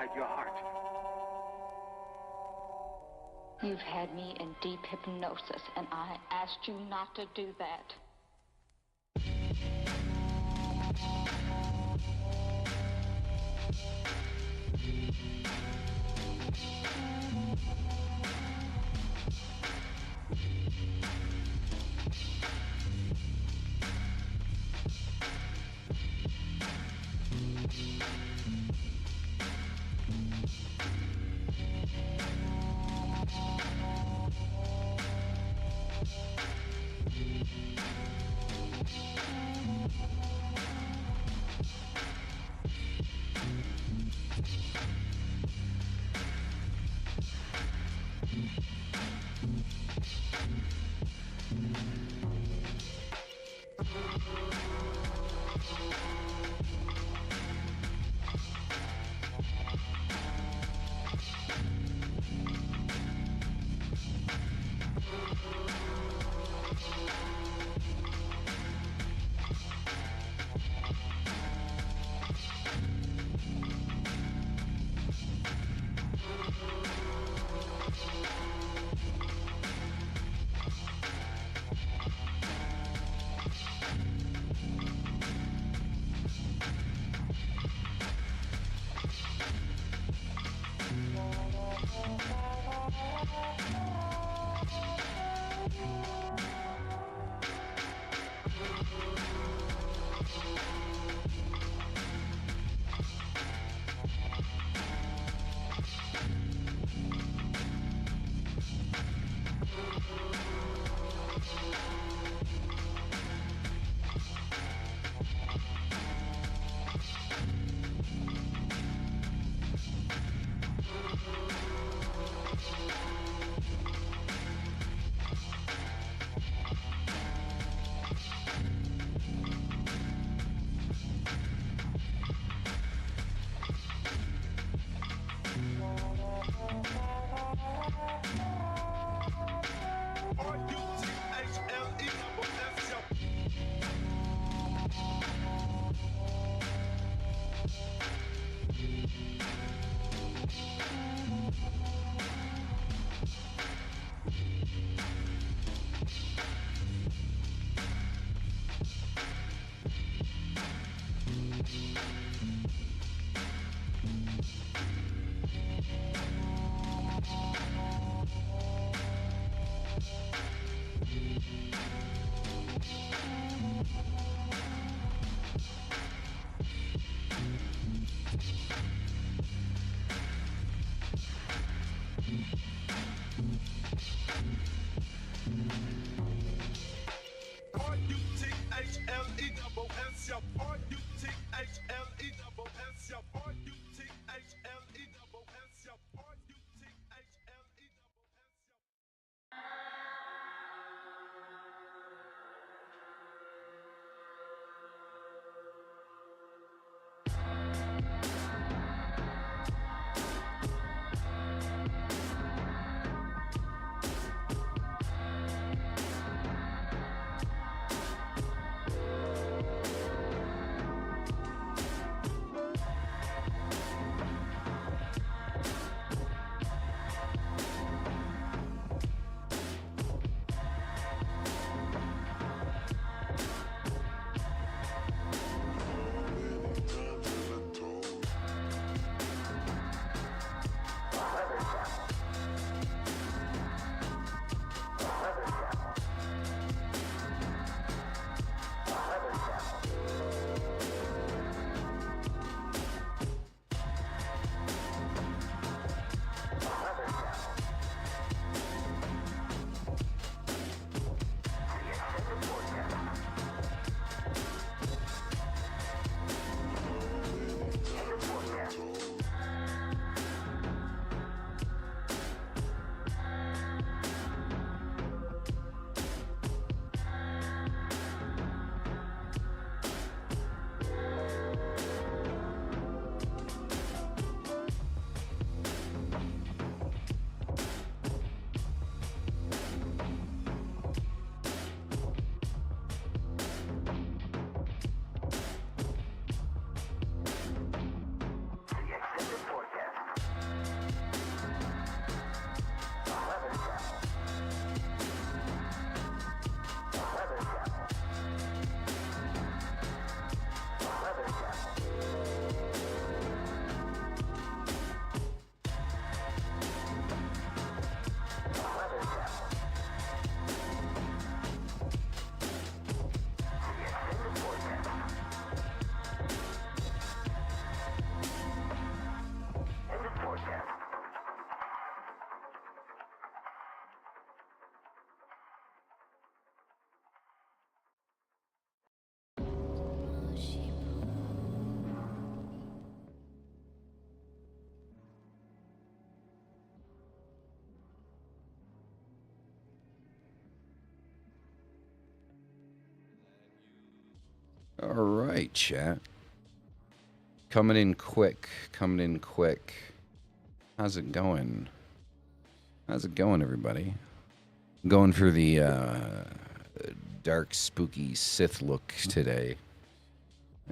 inside your heart. You've had me in deep hypnosis, and I asked you not to do that. All right, chat. Coming in quick. How's it going? Everybody? Going for the dark, spooky Sith look today.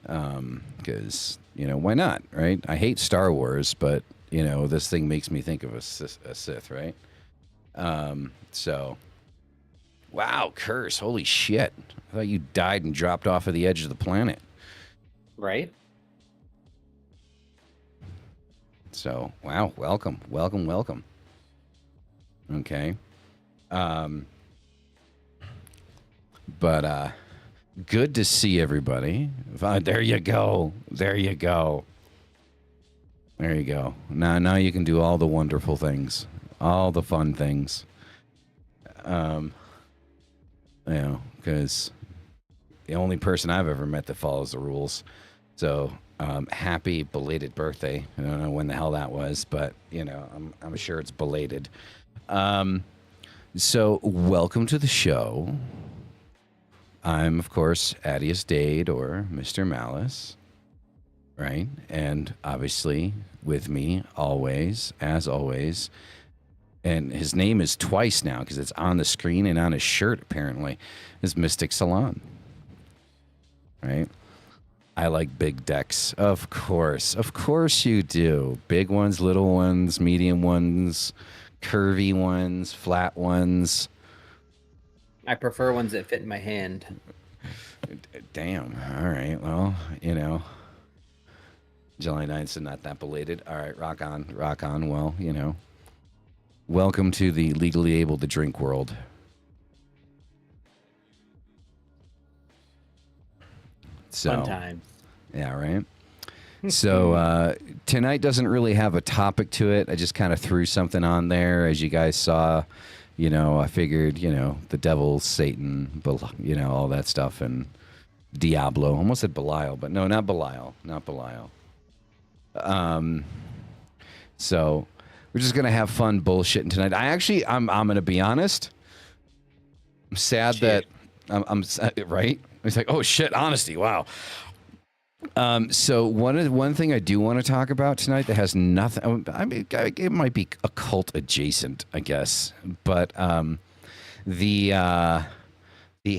Because, why not, right? I hate Star Wars, but, this thing makes me think of a Sith, right? So, wow, Curse, holy shit. I thought you died and dropped off of the edge of the planet. Right? So, wow, welcome. Okay. But good to see everybody. There you go. There you go. Now you can do all the wonderful things, all the fun things. Because the only person I've ever met that follows the rules. So, happy belated birthday. I don't know when the hell that was, but I'm sure it's belated. So welcome to the show. I'm, of course, Adius Dade or Mr. Malice, right? And obviously, with me, always, as always, and his name is twice now because it's on the screen and on his shirt, apparently, is Mystic Salon, right? I like big decks. Of course you do. Big ones, little ones, medium ones, curvy ones, flat ones. I prefer ones that fit in my hand. Damn. All right. Well, July 9th, so not that belated. All right. Rock on. Well, welcome to the legally able to drink world. So, fun time. Yeah, right. So tonight doesn't really have a topic to it. I just kind of threw something on there, as you guys saw. I figured, the devil, Satan, all that stuff, and Diablo. Almost said Belial, but no, not Belial. So we're just gonna have fun bullshitting tonight. I'm gonna be honest. I'm sad that I'm right. It's like, oh shit, honesty. Wow. So one thing I do want to talk about tonight that has nothing. I mean, it might be occult adjacent, I guess, but the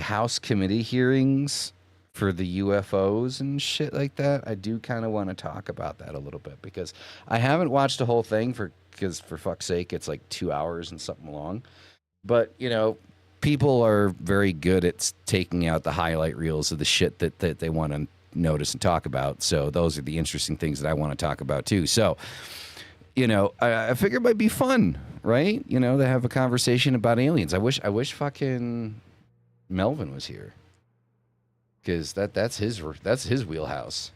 House committee hearings for the UFOs and shit like that. I do kind of want to talk about that a little bit because I haven't watched the whole thing because for fuck's sake, it's like 2 hours and something long. But people are very good at taking out the highlight reels of the shit that they want to notice and talk about. So those are the interesting things that I want to talk about too. So, I figure it might be fun, right? To have a conversation about aliens. I wish fucking Melvin was here because that's his wheelhouse.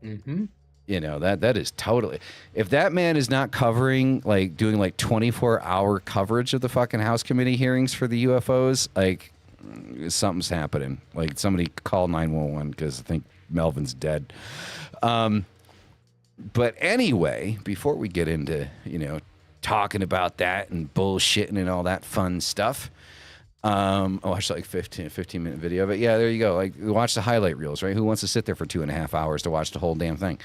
Mm-hmm. That is totally. If that man is not covering, like doing like 24-hour coverage of the fucking House committee hearings for the UFOs, like something's happening. Like somebody call 911 because I think Melvin's dead. But anyway, before we get into, talking about that and bullshitting and all that fun stuff, I watched like 15-minute video. But yeah, there you go. Like watch the highlight reels, right? Who wants to sit there for 2.5 hours to watch the whole damn thing?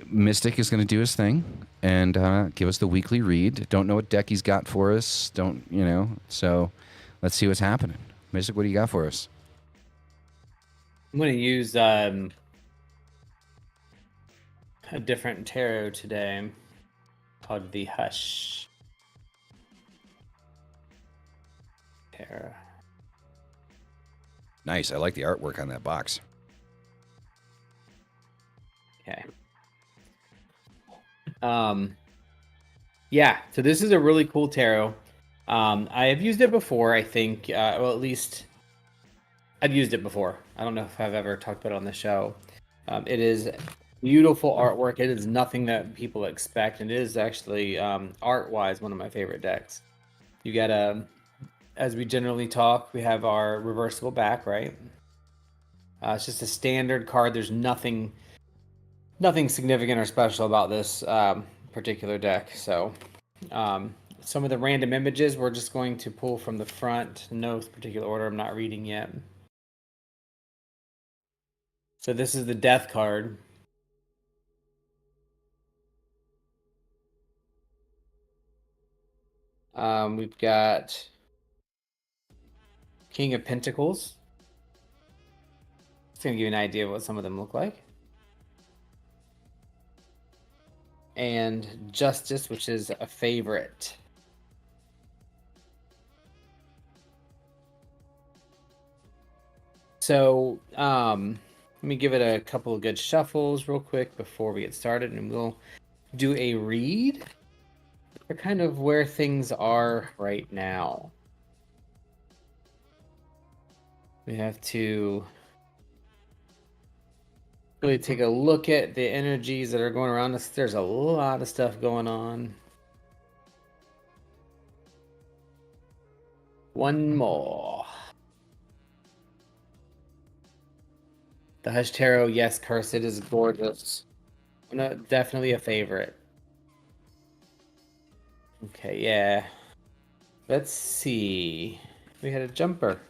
Mystic is going to do his thing and give us the weekly read. Don't know what deck he's got for us. So let's see what's happening. Mystic, what do you got for us? I'm going to use a different tarot today called the Hush Tarot. Nice. I like the artwork on that box. Okay. Yeah, so this is a really cool tarot. I have used it before, I think. Well, at least I've used it before. I don't know if I've ever talked about it on the show. It is beautiful artwork. It is nothing that people expect. And it is actually, art-wise, one of my favorite decks. You get as we generally talk, we have our reversible back, right? It's just a standard card. There's nothing significant or special about this particular deck. So some of the random images we're just going to pull from the front. No particular order. I'm not reading yet. So this is the Death card. We've got King of Pentacles. It's going to give you an idea of what some of them look like. And Justice, which is a favorite. So let me give it a couple of good shuffles real quick before we get started, and we'll do a read for kind of where things are right now. We have to really take a look at the energies that are going around us. There's a lot of stuff going on. One more. The Hush Tarot, yes, Cursed is gorgeous. No, definitely a favorite. Okay, yeah. Let's see. We had a jumper.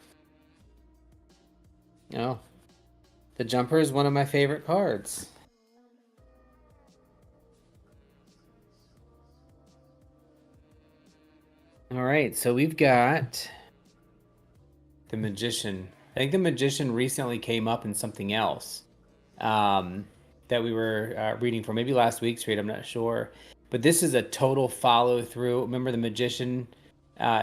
Oh. The jumper is one of my favorite cards. All right, so we've got the Magician. I think the Magician recently came up in something else that we were reading for, maybe last week's read, I'm not sure. But this is a total follow through. Remember, the Magician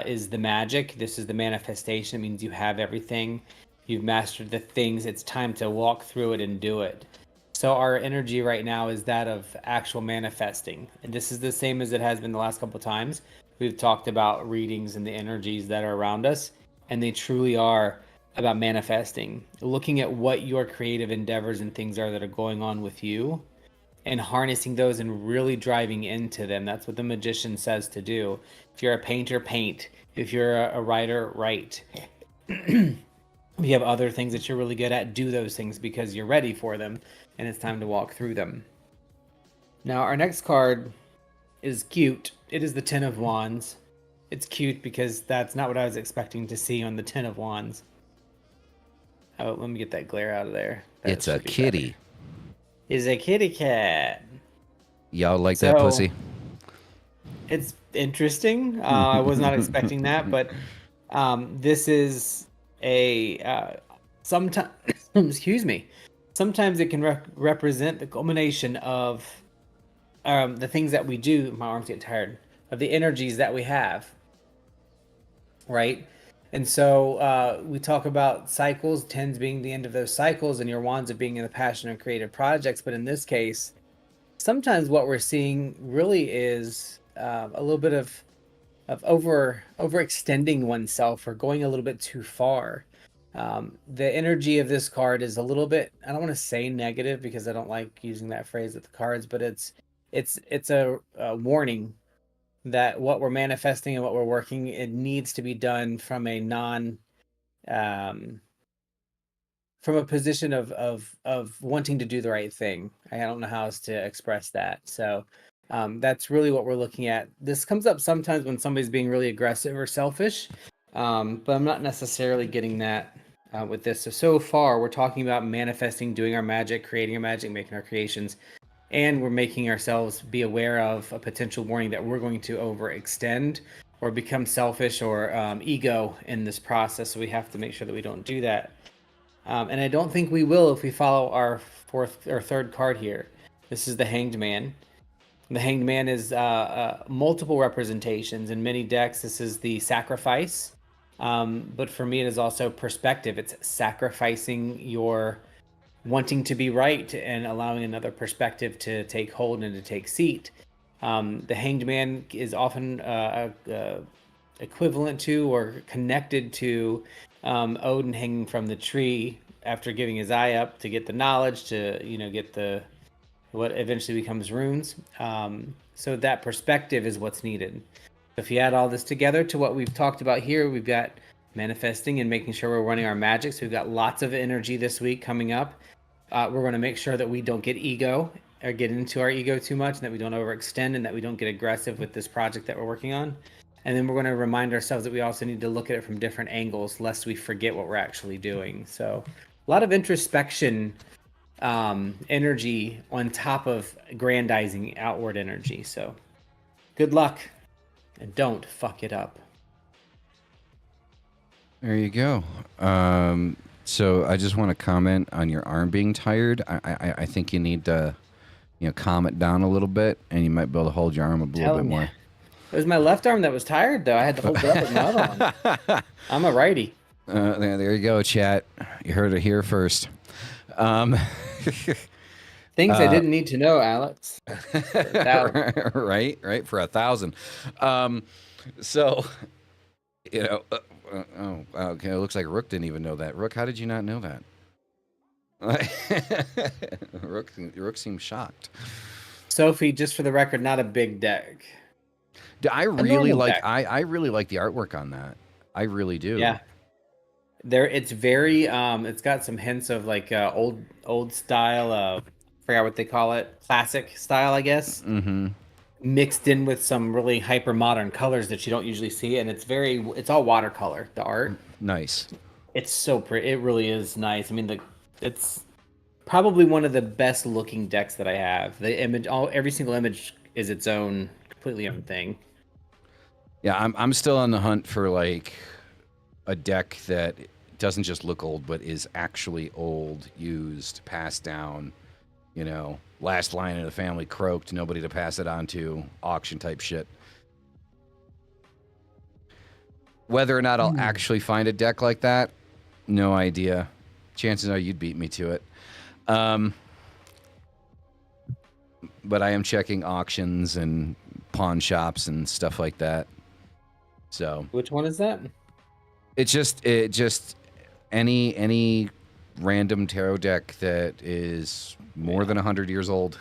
is the magic. This is the manifestation. It means you have everything. You've mastered the things. It's time to walk through it and do it. So our energy right now is that of actual manifesting. And this is the same as it has been the last couple of times. We've talked about readings and the energies that are around us, and they truly are about manifesting, looking at what your creative endeavors and things are that are going on with you and harnessing those and really driving into them. That's what the Magician says to do. If you're a painter, paint. If you're a writer, write. If you have other things that you're really good at, do those things because you're ready for them and it's time to walk through them. Now, our next card is cute. It is the Ten of Wands. It's cute because that's not what I was expecting to see on the Ten of Wands. Oh, let me get that glare out of there. It's a kitty. Is a kitty cat. Y'all like that pussy? It's interesting. I was not expecting that, but this is a sometimes. Excuse me. Sometimes it can represent the culmination of the things that we do. My arms get tired. Of the energies that we have, right? And so we talk about cycles, tens being the end of those cycles, and your wands of being in the passion of creative projects. But in this case, sometimes what we're seeing really is a little bit of overextending oneself or going a little bit too far. The energy of this card is a little bit, I don't want to say negative because I don't like using that phrase with the cards, but it's a warning that what we're manifesting and what we're working, it needs to be done from a from a position of wanting to do the right thing. I don't know how else to express that. So that's really what we're looking at. This comes up sometimes when somebody's being really aggressive or selfish, but I'm not necessarily getting that with this. So far, we're talking about manifesting, doing our magic, creating our magic, making our creations. And we're making ourselves be aware of a potential warning that we're going to overextend or become selfish or ego in this process. So we have to make sure that we don't do that. And I don't think we will if we follow our fourth or third card here. This is the Hanged Man. The Hanged Man is multiple representations. In many decks, this is the sacrifice. But for me, it is also perspective. It's sacrificing your wanting to be right and allowing another perspective to take hold and to take seat. The Hanged Man is often equivalent to or connected to Odin hanging from the tree after giving his eye up to get the knowledge, to get the what eventually becomes runes. So that perspective is what's needed. If you add all this together to what we've talked about here, we've got manifesting and making sure we're running our magic. So we've got lots of energy this week coming up. We're going to make sure that we don't get ego or get into our ego too much, and that we don't overextend, and that we don't get aggressive with this project that we're working on. And then we're going to remind ourselves that we also need to look at it from different angles, lest we forget what we're actually doing. So a lot of introspection energy on top of grandizing outward energy. So good luck and don't fuck it up. There you go. So I just want to comment on your arm being tired. I think you need to, calm it down a little bit, and you might be able to hold your arm a little bit more. It was my left arm that was tired, though. I had to hold it up with my other one. I'm a righty. There you go, chat. You heard it here first. Things I didn't need to know, Alex. Right, for 1,000. So, okay, it looks like Rook didn't even know that. Rook, how did you not know that? Rook seems shocked. Sophie, just for the record, not a big deck. I really like the artwork on that. I really do. Yeah. It's very it's got some hints of like old style I forgot what they call it, classic style, I guess. Mm-hmm. Mixed in with some really hyper modern colors that you don't usually see, and it's all watercolor, the art. Nice. It's so pretty. It really is nice. I mean, it's probably one of the best looking decks that I have. The image, every single image is its own completely own thing. Yeah, I'm still on the hunt for like a deck that doesn't just look old, but is actually old, used, passed down. Last line of the family croaked, nobody to pass it on to, auction type shit. Whether or not I'll actually find a deck like that, no idea. Chances are you'd beat me to it. But I am checking auctions and pawn shops and stuff like that. So which one is that? It just any random tarot deck that is more than 100 years old.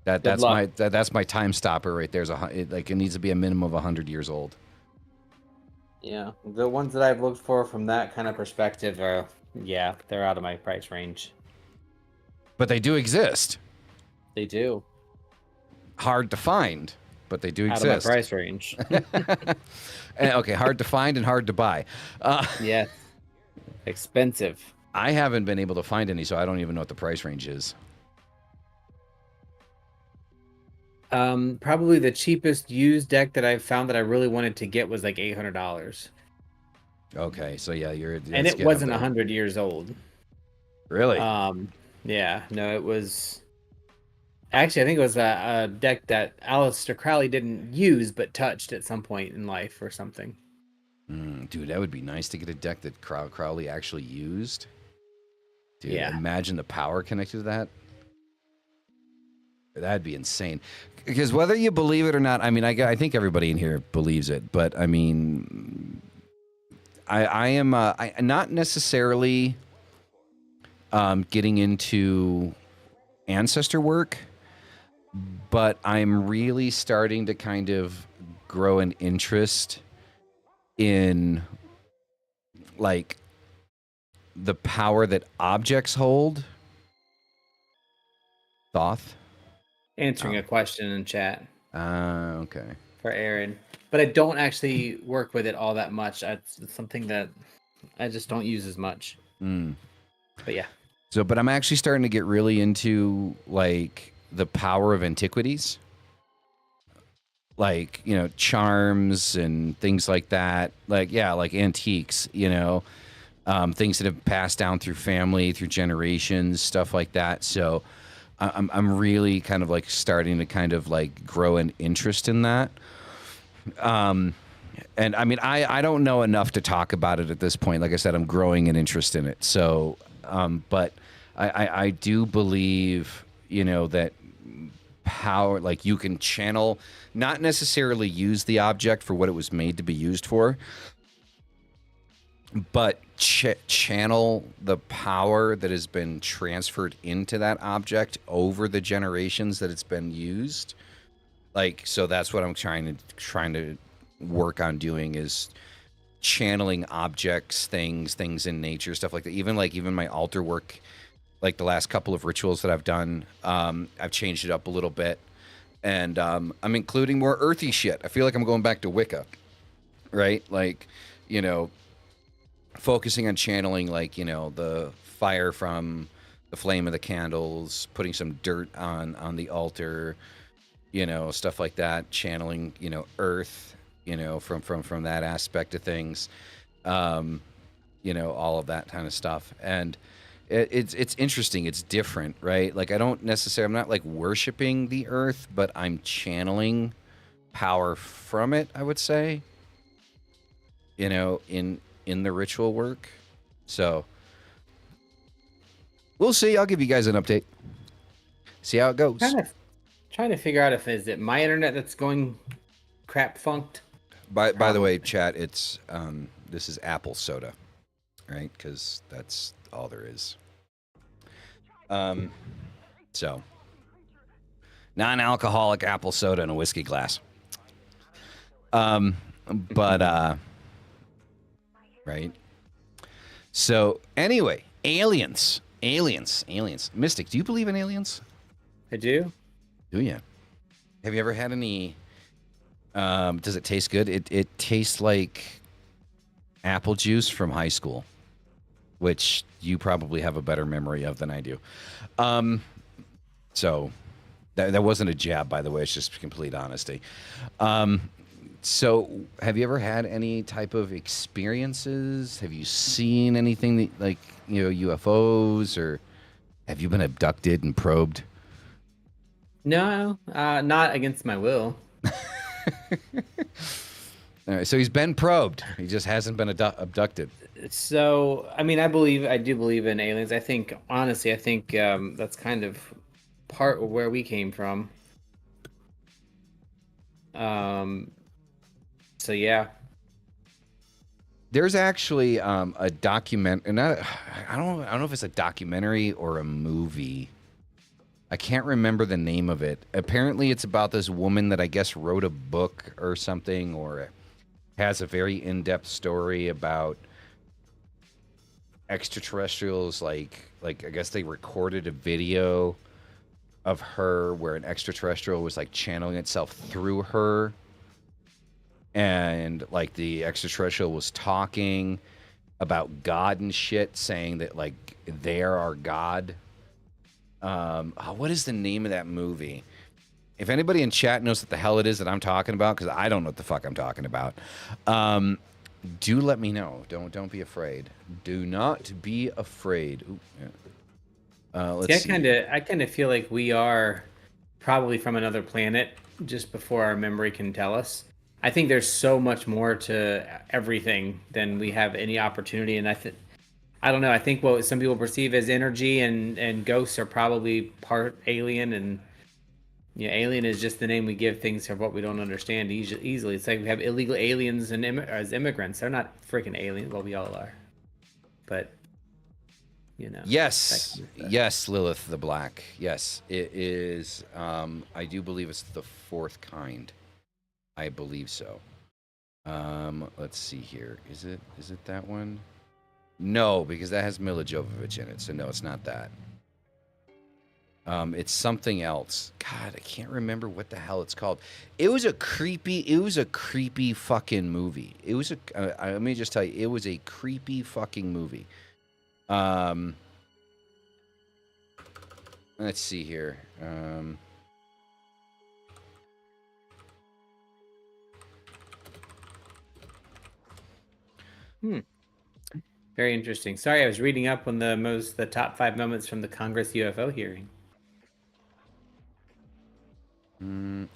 That's my time stopper right there. It needs to be a minimum of 100 years old. Yeah, the ones that I've looked for from that kind of perspective are, they're out of my price range. But they do exist. They do. Hard to find, but they do exist. Out of my price range. Okay, hard to find and hard to buy. Yeah. Expensive. I haven't been able to find any, so I don't even know what the price range is. Probably the cheapest used deck that I found that I really wanted to get was like $800. Okay, so yeah, and it wasn't 100 years old. Really? Yeah, no, it was. Actually, I think it was a deck that Aleister Crowley didn't use but touched at some point in life or something. Dude, that would be nice to get a deck that Crowley actually used. Dude, yeah. Imagine the power connected to that. That'd be insane. Because whether you believe it or not, I mean, I think everybody in here believes it, but I mean, I am not necessarily getting into ancestor work, but I'm really starting to kind of grow an interest in like the power that objects hold. Thoth? Answering a question in chat. Okay. For Aaron. But I don't actually work with it all that much. It's something that I just don't use as much. But yeah. So, but I'm actually starting to get really into like the power of antiquities. Like, charms and things like that. Like, yeah, like antiques, things that have passed down through family, through generations, stuff like that. So I'm really kind of like starting to kind of like grow an interest in that. And I mean, I don't know enough to talk about it at this point. Like I said, I'm growing an interest in it. So, but I do believe, that power, like you can channel, not necessarily use the object for what it was made to be used for, but channel the power that has been transferred into that object over the generations that it's been used. Like, so that's what I'm trying to work on doing, is channeling objects, things in nature, stuff like that. Even my altar work, like the last couple of rituals that I've done, I've changed it up a little bit, and I'm including more earthy shit. I feel like I'm going back to Wicca, right? Like, focusing on channeling, like, the fire from the flame of the candles, putting some dirt on the altar, stuff like that, channeling, earth, from that aspect of things, all of that kind of stuff. And it's interesting. It's different, right? Like, I'm not like worshiping the earth, but I'm channeling power from it, I would say, in the ritual work. So we'll see. I'll give you guys an update. See how it goes. Trying to figure out if is it my internet that's going crap funked. By the way, chat, it's this is apple soda, right? Because that's all there is. So non-alcoholic apple soda in a whiskey glass. Right. So anyway, aliens. Mystic, do you believe in aliens? I do. Do you? Have you ever had any? Does it taste good? It tastes like apple juice from high school, which you probably have a better memory of than I do. So that wasn't a jab, by the way. It's just complete honesty. So have you ever had any type of experiences? Have you seen anything that, like, UFOs, or have you been abducted and probed? No, not against my will. All right, so he's been probed. He just hasn't been abducted. So, I mean, I do believe in aliens. Honestly, I think that's kind of part of where we came from. So yeah. There's actually a document, and I don't know if it's a documentary or a movie. I can't remember the name of it. Apparently, it's about this woman that I guess wrote a book or something, or has a very in-depth story about extraterrestrials. Like I guess they recorded a video of her where an extraterrestrial was like channeling itself through her, and like the extraterrestrial was talking about God and shit, saying that like they're our God. What is the name of that movie? If anybody in chat knows what the hell it is that I'm talking about, because I don't know what the fuck I'm talking about, do let me know. Don't be afraid. Do not be afraid. Ooh, yeah. Let's see. I kind of feel like we are probably from another planet just before our memory can tell us. I think there's so much more to everything than we have any opportunity, and I don't know. I think what some people perceive as energy and ghosts are probably part alien, and alien is just the name we give things for what we don't understand easily. It's like we have illegal aliens and as immigrants. They're not freaking aliens. Well, we all are, but Yes, yes, Lilith the Black. Yes, it is. I do believe it's the fourth kind. I believe so. Let's see here. Is it that one? No, because that has Mila Jovovich in it. So no, it's not that. It's something else. God, I can't remember what the hell it's called. It was a creepy fucking movie. Let me just tell you, it was a creepy fucking movie. Let's see here. Very interesting. Sorry, I was reading up on the top 5 moments from the Congress UFO hearing.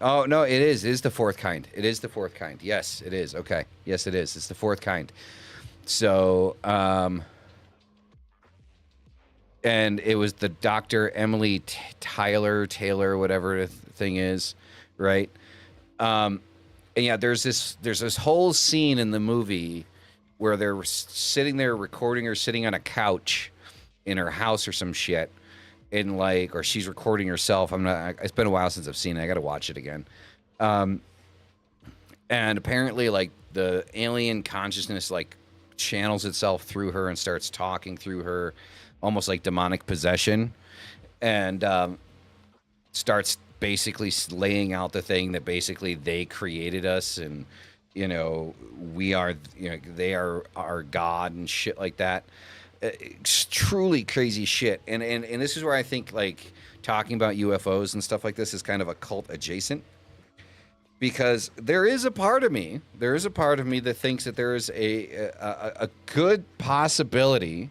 Oh no, it is the fourth kind. It is the fourth kind. Yes, it is. Okay. Yes, it is. It's the fourth kind. So, and it was the Dr. Emily Taylor, whatever the thing is, right? And yeah, there's this whole scene in the movie where they're sitting there recording her sitting on a couch in her house or some shit, and or she's recording herself. It's been a while since I've seen it. I got to watch it again. And apparently, like, the alien consciousness channels itself through her and starts talking through her, almost like demonic possession, and starts basically laying out the thing that basically they created us, and we are, they are our God and shit like that. It's truly crazy shit. And this is where I think like talking about UFOs and stuff like this is kind of a cult adjacent, because there is a part of me that thinks that there is a good possibility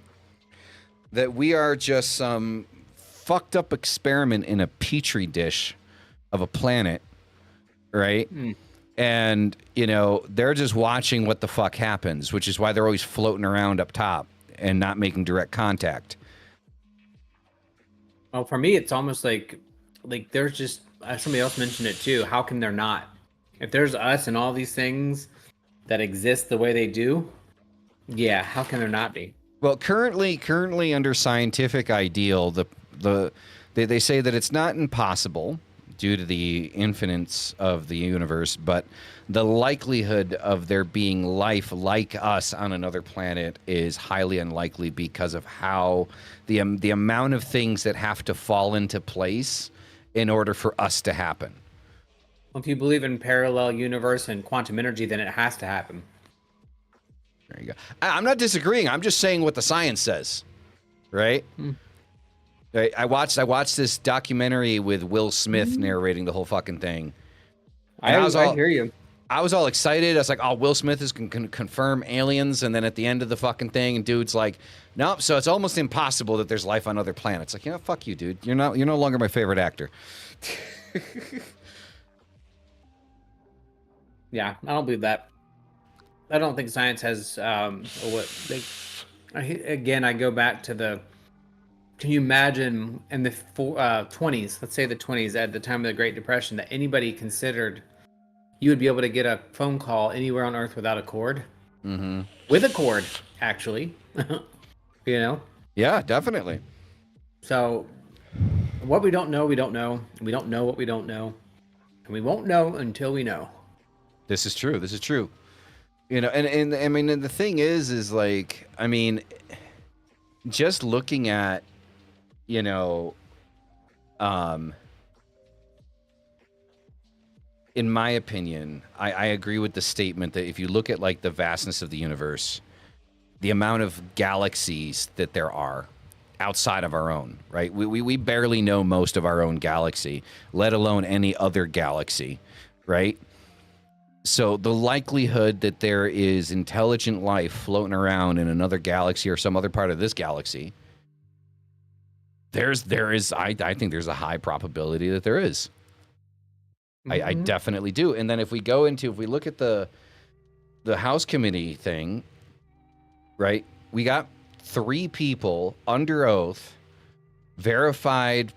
that we are just some fucked up experiment in a petri dish of a planet, right? And, you know, they're just watching what the fuck happens, which is why they're always floating around up top and not making direct contact. Well, for me, it's almost like there's just somebody else mentioned it too. How can there not? If there's us and all these things that exist the way they do, yeah, how can there not be? Well, currently under scientific ideal, they say that it's not impossible due to the infiniteness of the universe, but the likelihood of there being life like us on another planet is highly unlikely because of how the amount of things that have to fall into place in order for us to happen. Well, if you believe in parallel universe and quantum energy, then it has to happen. There you go. I'm not disagreeing. I'm just saying what the science says, right? Right. I watched this documentary with Will Smith narrating the whole fucking thing. And I hear you. I was all excited. I was like, "Oh, Will Smith is going to confirm aliens." And then at the end of the fucking thing, and dude's like, "Nope." So it's almost impossible that there's life on other planets. Like, you know, fuck you, dude. You're no longer my favorite actor. Yeah, I don't believe that. I don't think science has again, I go back to the. Can you imagine in the 20s, let's say the 20s, at the time of the Great Depression, that anybody considered you would be able to get a phone call anywhere on Earth without a cord? Mm-hmm. With a cord, actually. You know? Yeah, definitely. So, what we don't know, we don't know. We don't know what we don't know. And we won't know until we know. This is true. This is true. You know, and I mean, and the thing is like, I mean, just looking at, you know, in my opinion, I agree with the statement that if you look at like the vastness of the universe, the amount of galaxies that there are outside of our own, right? We barely know most of our own galaxy, let alone any other galaxy, right? So the likelihood that there is intelligent life floating around in another galaxy or some other part of this galaxy, I think there's a high probability that there is. Mm-hmm. I definitely do. And then if we look at the House committee thing, right? We got 3 people under oath, verified,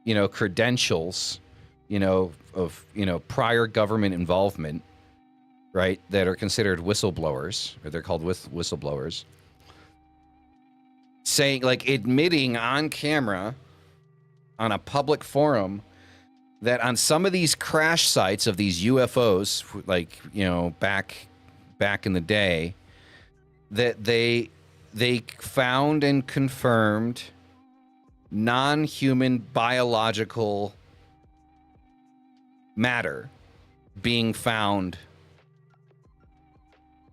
you know, credentials, you know, of, you know, prior government involvement, right? That are considered whistleblowers, or they're called whistleblowers. Saying, like, admitting on camera on a public forum that on some of these crash sites of these UFOs, like, you know, back in the day, that they found and confirmed non-human biological matter being found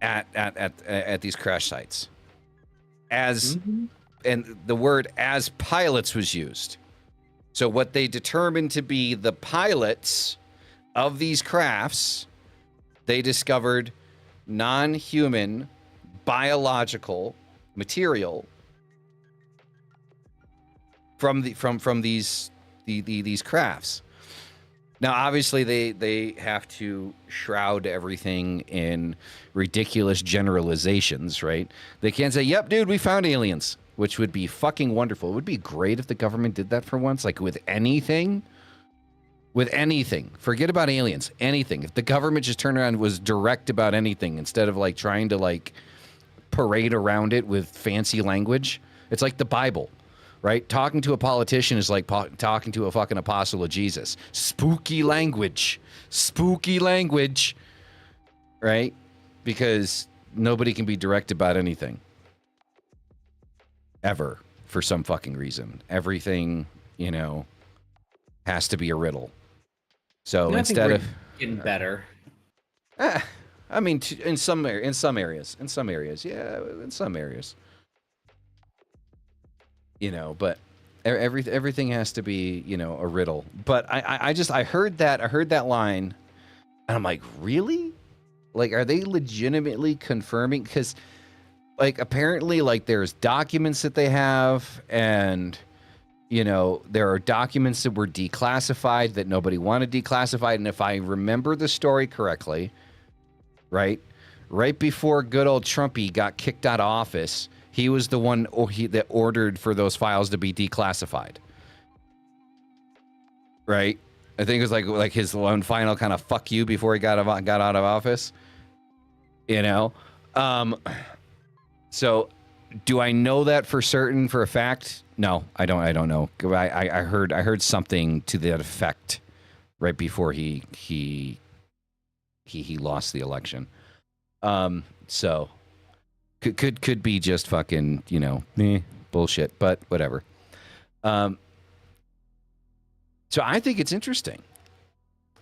at these crash sites. And the word "as pilots" was used. So what they determined to be the pilots of these crafts, they discovered non-human biological material from these crafts. Now, obviously, they have to shroud everything in ridiculous generalizations, right? They can't say, "Yep, dude, we found aliens," which would be fucking wonderful. It would be great if the government did that for once, like with anything. With anything. Forget about aliens. Anything. If the government just turned around and was direct about anything instead of like trying to like parade around it with fancy language. It's like the Bible. Right? Talking to a politician is like talking to a fucking apostle of Jesus. Spooky language. Spooky language. Right? Because nobody can be direct about anything. Ever. For some fucking reason. Everything, you know, has to be a riddle. So instead of getting better. I mean, in some areas. Yeah, in some areas. But everything has to be, a riddle. But I heard that line, and I'm like, really? Like, are they legitimately confirming? Because, like, apparently, like, there's documents that they have, and there are documents that were declassified that nobody wanted declassified. And if I remember the story correctly, right before good old Trumpy got kicked out of office, he was the one that ordered for those files to be declassified. Right? I think it was like his one final kind of fuck you before he got out of office. So do I know that for certain, for a fact? No, I don't know. I heard something to that effect right before he lost the election. So could be just fucking, bullshit, but whatever. So I think it's interesting.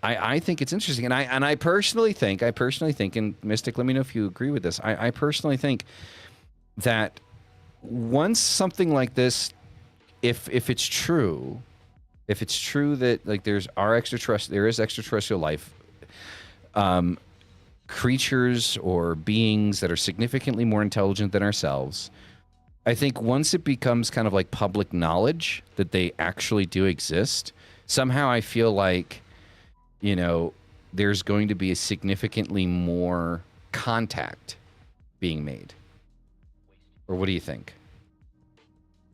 I think it's interesting, and I personally think, and Mystic, let me know if you agree with this. I personally think that once something like this, if it's true that like there is extraterrestrial life, creatures or beings that are significantly more intelligent than ourselves, I think once it becomes kind of like public knowledge that they actually do exist, somehow I feel like, there's going to be a significantly more contact being made. Or what do you think?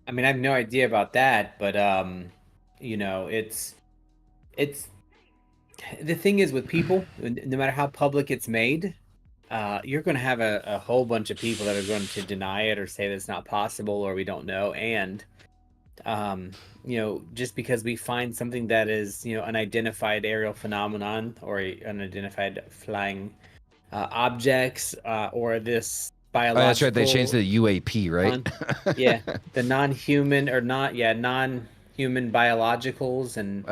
I mean, I have no idea about that, but it's the thing is with people, no matter how public it's made, you're going to have a whole bunch of people that are going to deny it or say that it's not possible or we don't know. And just because we find something that is, unidentified aerial phenomenon or unidentified flying objects or this biological. Oh, that's right. They changed the UAP, right? The non-human or non-human biologicals and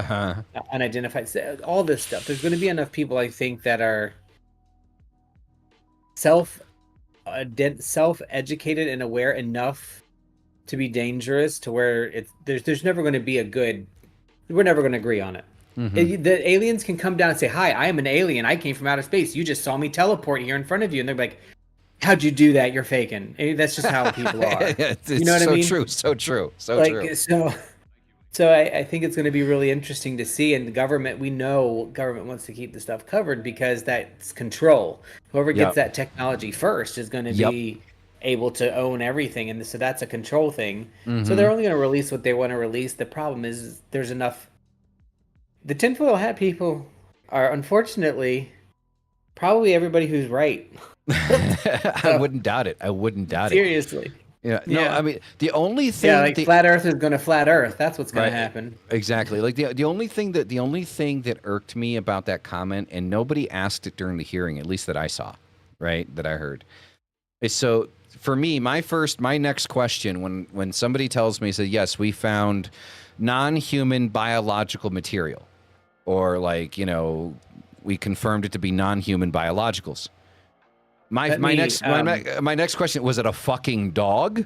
unidentified, all this stuff. There's going to be enough people, I think, that are self-educated and aware enough to be dangerous to where there's never going to be we're never going to agree on it. The aliens can come down and say, hi, I am an alien. I came from outer space. You just saw me teleport here in front of you. And they're like, how'd you do that? You're faking. And that's just how people are. You know what I mean? So true. So I think it's going to be really interesting to see. And we know government wants to keep the stuff covered because that's control. Whoever gets that technology first is going to be able to own everything. And so that's a control thing. So they're only going to release what they want to release. The problem is there's enough. The tinfoil hat people are, unfortunately, probably everybody who's right. I wouldn't doubt it. Seriously. Yeah. No, I mean, the only thing... flat Earth is going to flat Earth. That's what's going to happen. Exactly. Like the only thing that irked me about that comment, and nobody asked it during the hearing, at least that I saw, right, that I heard, is so... For me, my next question, when somebody tells me, yes, we found non-human biological material, or we confirmed it to be non-human biologicals. My next question, was it a fucking dog?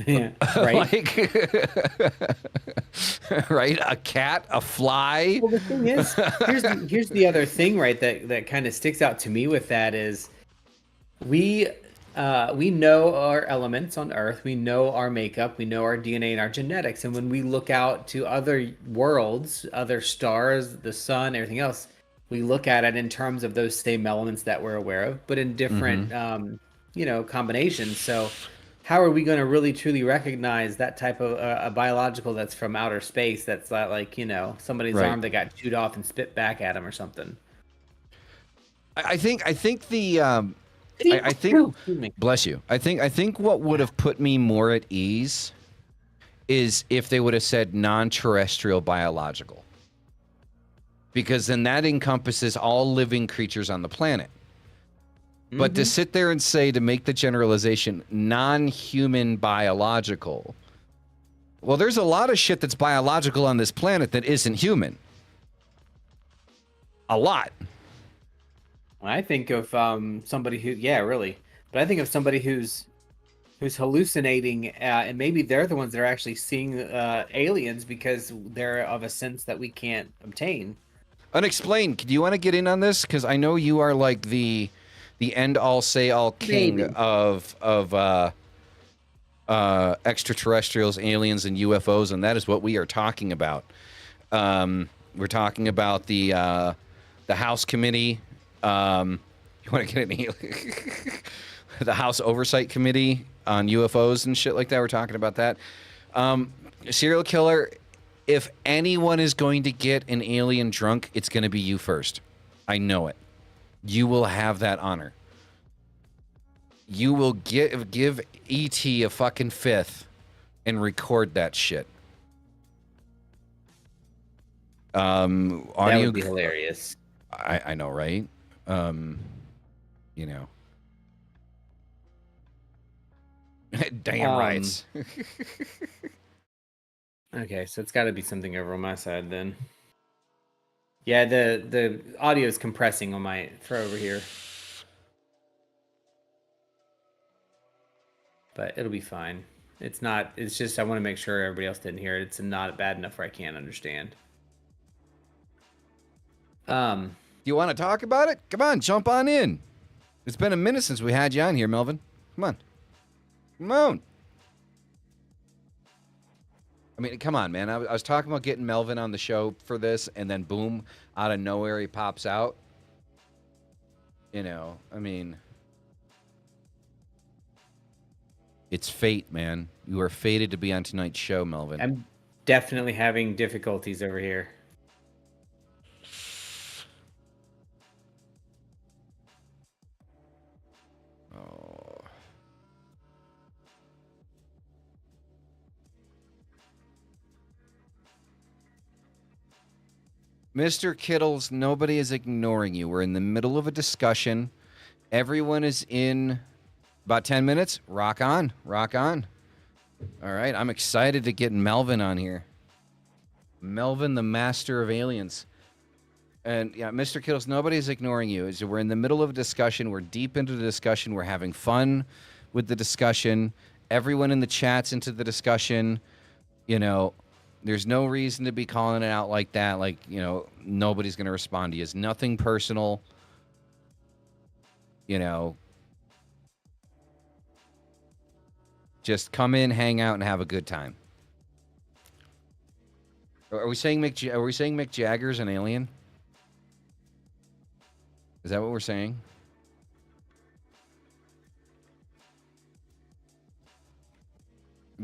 Yeah, right. Right? A cat, a fly. Well, the thing is, here's the other thing, right? That kind of sticks out to me with that is, we know our elements on Earth, we know our makeup, we know our DNA and our genetics, and when we look out to other worlds, other stars, the sun, everything else, we look at it in terms of those same elements that we're aware of, but in different, combinations. So how are we going to really truly recognize that type of a biological that's from outer space, that's not like, somebody's arm that got chewed off and spit back at him or something? I think bless you. I think what would have put me more at ease is if they would have said non-terrestrial biological. Because then that encompasses all living creatures on the planet. But to sit there and say, to make the generalization, non-human biological, well, there's a lot of shit that's biological on this planet that isn't human. A lot. I think of somebody who, but I think of somebody who's who's hallucinating, and maybe they're the ones that are actually seeing aliens because they're of a sense that we can't obtain. Unexplained. Do you want to get in on this? Because I know you are like the end all say all king Maybe. of extraterrestrials, aliens, and UFOs, and that is what we are talking about. We're talking about the House Committee. You want to get in the House Oversight Committee on UFOs and shit like that. We're talking about that. Serial killer. If anyone is going to get an alien drunk, it's going to be you first. I know it. You will have that honor. You will give E.T. a fucking fifth and record that shit. Audio, That would be hilarious. I know, right? You know. Damn rights. Okay, so it's got to be something over on my side then. Yeah, the audio is compressing on my for over here, but it'll be fine. It's not. It's just I want to make sure everybody else didn't hear it. It's not bad enough where I can't understand. Do you want to talk about it? Come on, jump on in. It's been a minute since we had you on here, Melvin. Come on. Come on. I mean, come on, man. I was talking about getting Melvin on the show for this, and then boom, out of nowhere, he pops out. You know, I mean, it's fate, man. You are fated to be on tonight's show, Melvin. I'm definitely having difficulties over here. Oh. Mr. Kittles, nobody is ignoring you. We're in the middle of a discussion. Everyone is in about 10 minutes. Rock on. Rock on. All right. I'm excited to get Melvin on here. Melvin, the master of aliens. And yeah, Mr. Kittles, nobody is ignoring you. We're in the middle of a discussion. We're deep into the discussion. We're having fun with the discussion. Everyone in the chat's into the discussion. You know, there's no reason to be calling it out like that. Like, you know, nobody's going to respond to you. It's nothing personal. You know, just come in, hang out, and have a good time. Are we saying Mick Jagger's an alien? Is that what we're saying?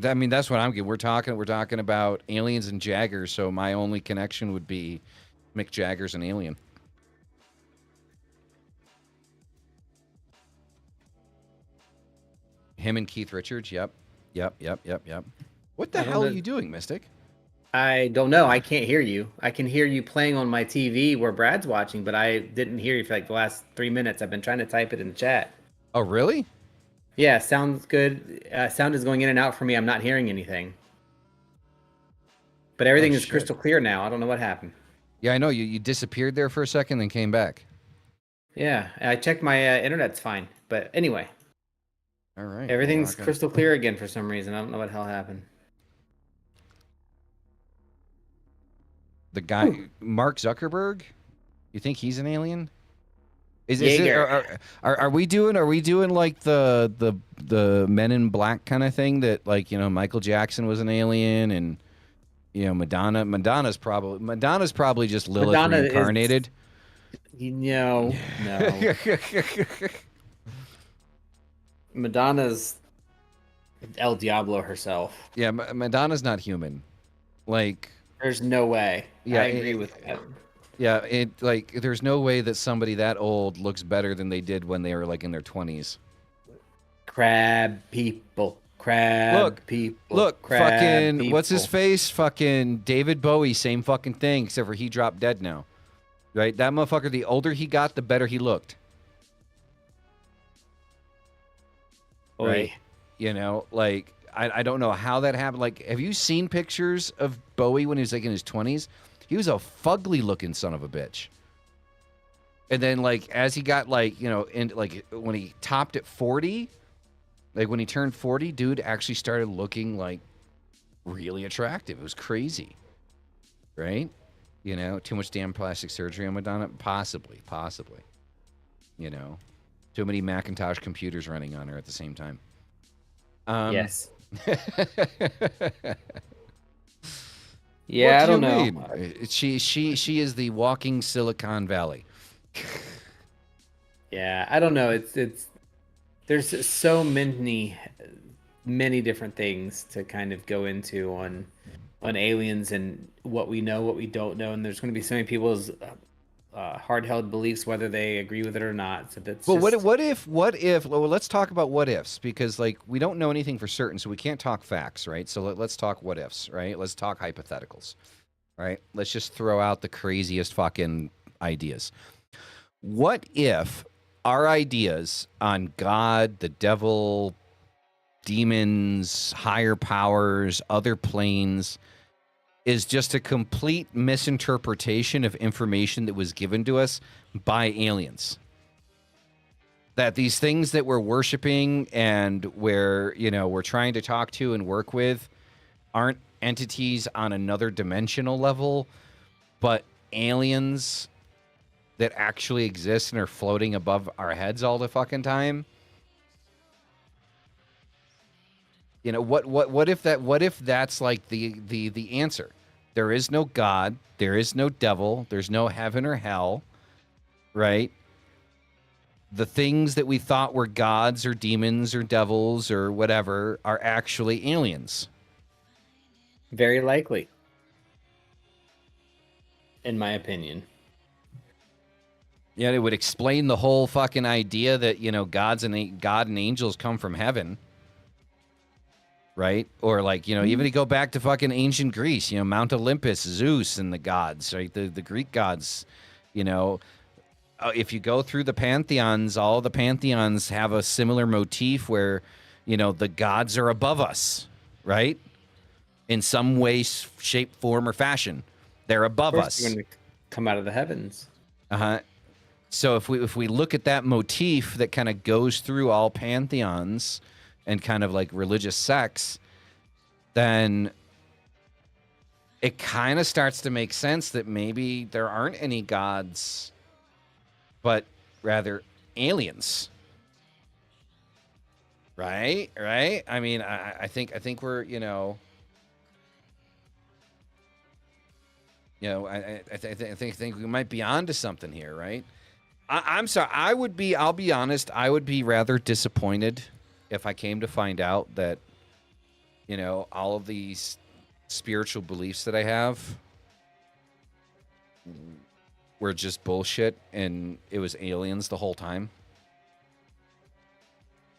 I mean, that's what I'm getting. We're talking about aliens and Jaggers, so my only connection would be Mick Jagger's an alien. Him and Keith Richards, yep. What the hell are you doing, Mystic? I don't know. I can't hear you. I can hear you playing on my TV where Brad's watching, but I didn't hear you for like the last 3 minutes. I've been trying to type it in the chat. Oh, really? Yeah, sounds good. Sound is going in and out for me. I'm not hearing anything. But everything is crystal clear now. I don't know what happened. Yeah, I know. You disappeared there for a second, then came back. Yeah, I checked my internet's fine. But anyway. All right. Everything's crystal clear again for some reason. I don't know what the hell happened. The guy, Mark Zuckerberg, you think he's an alien? Are we doing like the Men in Black kind of thing that, like, you know, Michael Jackson was an alien, and you know, Madonna's probably just Lilith reincarnated. No. Madonna's El Diablo herself. Yeah, Madonna's not human. Like, there's no way. Yeah, I agree with that. Yeah, there's no way that somebody that old looks better than they did when they were like in their 20s. Crab people. Look, fucking, what's his face? Fucking David Bowie, same fucking thing, except for he dropped dead now. Right? That motherfucker, the older he got, the better he looked. Oy. Right? You know, like, I don't know how that happened. Like, have you seen pictures of Bowie when he was like in his 20s? He was a fugly looking son of a bitch. And then, like, as he got, like, you know, in, like, when he topped at 40, Like when he turned 40, dude actually started looking like really attractive. It was crazy, right? You know, too much damn plastic surgery on Madonna? Possibly. You know, too many Macintosh computers running on her at the same time. Yes. What Yeah, I do you don't know. mean? She is the walking Silicon Valley. Yeah, I don't know. It's there's so many different things to kind of go into on aliens and what we know, what we don't know, and there's going to be so many people's hard-held beliefs, whether they agree with it or not. So that's But just what if? Well, let's talk about what ifs because like we don't know anything for certain, so we can't talk facts, right? So let's talk what ifs, right? Let's talk hypotheticals, right? Let's just throw out the craziest fucking ideas. What if our ideas on God, the devil, demons, higher powers, other planes is just a complete misinterpretation of information that was given to us by aliens? That these things that we're worshiping and we're trying to talk to and work with aren't entities on another dimensional level, but aliens that actually exist and are floating above our heads all the fucking time. You know, what if that's like the answer? There is no God, there is no devil, there's no heaven or hell, right? The things that we thought were gods or demons or devils or whatever are actually aliens. very likely, in my opinion. Yeah, it would explain the whole fucking idea that, God and angels come from heaven. Right? Or like, even to go back to fucking ancient Greece, Mount Olympus, Zeus and the gods, right? The Greek gods, if you go through the pantheons, all the pantheons have a similar motif where, the gods are above us, right? In some way, shape, form, or fashion. They're above us. They're going to come out of the heavens. Uh-huh. So if we look at that motif that kind of goes through all pantheons and kind of like religious sects, then it kind of starts to make sense that maybe there aren't any gods, but rather aliens. Right? I mean, I think we're, I think we might be onto something here, right? I'm sorry. I'll be honest. I would be rather disappointed if I came to find out that, all of these spiritual beliefs that I have were just bullshit and it was aliens the whole time.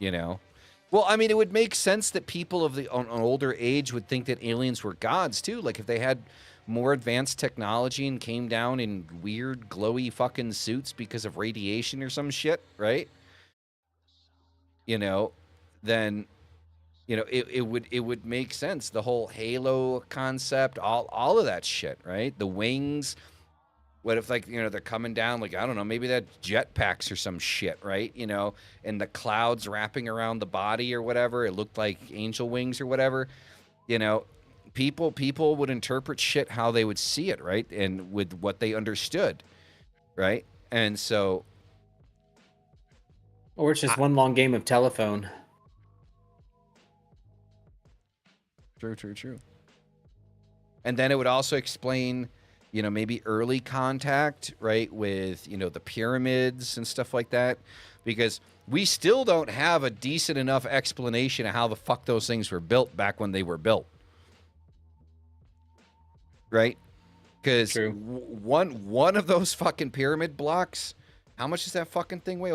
Well, I mean, it would make sense that people of an older age would think that aliens were gods too. Like if they had more advanced technology and came down in weird glowy fucking suits because of radiation or some shit, right? Then it would make sense. The whole halo concept, all of that shit, right? The wings. What if like, they're coming down like, I don't know, maybe that jetpacks or some shit, right? And the clouds wrapping around the body or whatever. It looked like angel wings or whatever. People would interpret shit how they would see it, right? And with what they understood, right? And so, Or it's just one long game of telephone. True. And then it would also explain, maybe early contact, right, with, the pyramids and stuff like that, because we still don't have a decent enough explanation of how the fuck those things were built back when they were built. Right? Because one of those fucking pyramid blocks, how much does that fucking thing weigh?